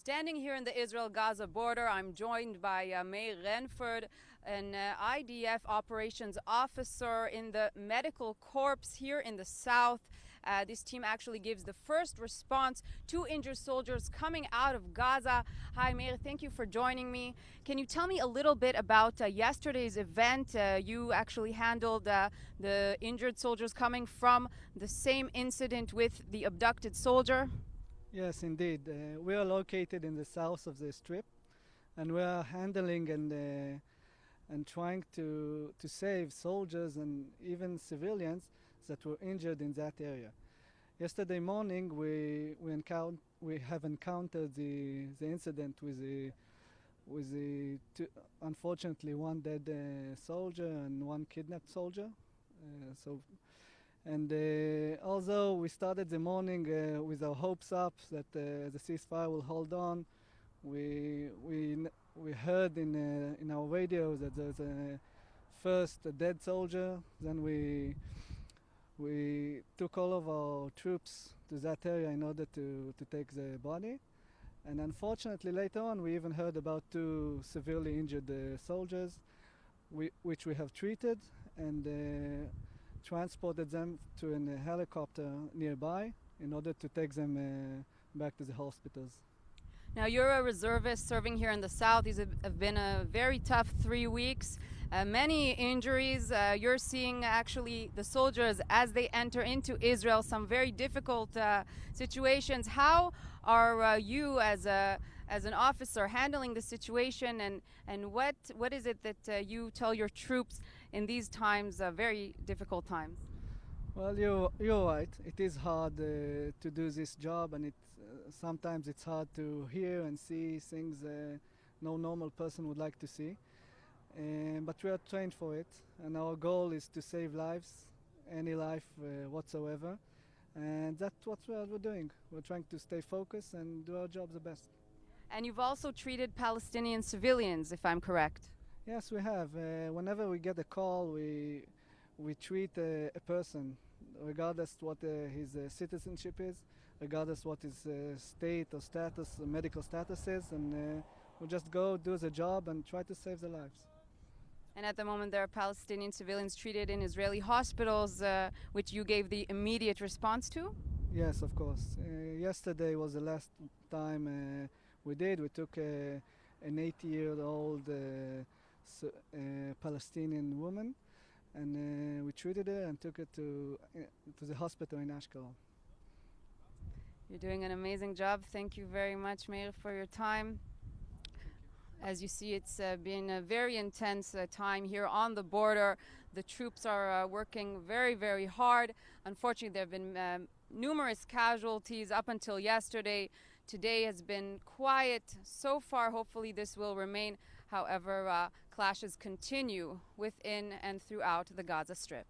Standing here in the Israel-Gaza border, I'm joined by Meir Renford, an IDF operations officer in the medical corps here in the south. This team actually gives the first response to injured soldiers coming out of Gaza. Hi, Meir, thank you for joining me. Can you tell me a little bit about yesterday's event? You actually handled the injured soldiers coming from the same incident with the abducted soldier. Yes, indeed. We are located in the south of the Strip, and we are handling and trying to save soldiers and even civilians that were injured in that area. Yesterday morning, we have encountered the incident with the unfortunately one dead soldier and one kidnapped soldier. Although we started the morning with our hopes up that the ceasefire will hold on, we heard in our radio that there's a dead soldier. Then we took all of our troops to that area in order to take the body. And unfortunately, later on, we even heard about two severely injured soldiers, which we have treated and transported them to a helicopter nearby in order to take them back to the hospitals. Now, you're a reservist serving here in the south. These have been a very tough 3 weeks. Many injuries. You're seeing actually the soldiers as they enter into Israel, some very difficult situations. How are you as an officer handling the situation, and what is it that you tell your troops in these times, very difficult times? Well, you're right. It is hard to do this job, and sometimes it's hard to hear and see things no normal person would like to see. But we are trained for it, and our goal is to save lives, any life whatsoever. And that's what we're doing. We're trying to stay focused and do our job the best. And you've also treated Palestinian civilians, if I'm correct. Yes, we have. Whenever we get a call, we treat a person, regardless what his citizenship is, regardless what his state or status, medical status is, and we just go do the job and try to save their lives. And at the moment, there are Palestinian civilians treated in Israeli hospitals, which you gave the immediate response to? Yes, of course. Yesterday was the last time we did. We took an 80-year-old Palestinian woman, and we treated her and took her to the hospital in Ashkelon. You're doing an amazing job. Thank you very much, Meir, for your time. As you see, it's been a very intense time here on the border. The troops are working very, very hard. Unfortunately, there have been numerous casualties up until yesterday. Today has been quiet so far. Hopefully this will remain. However, clashes continue within and throughout the Gaza Strip.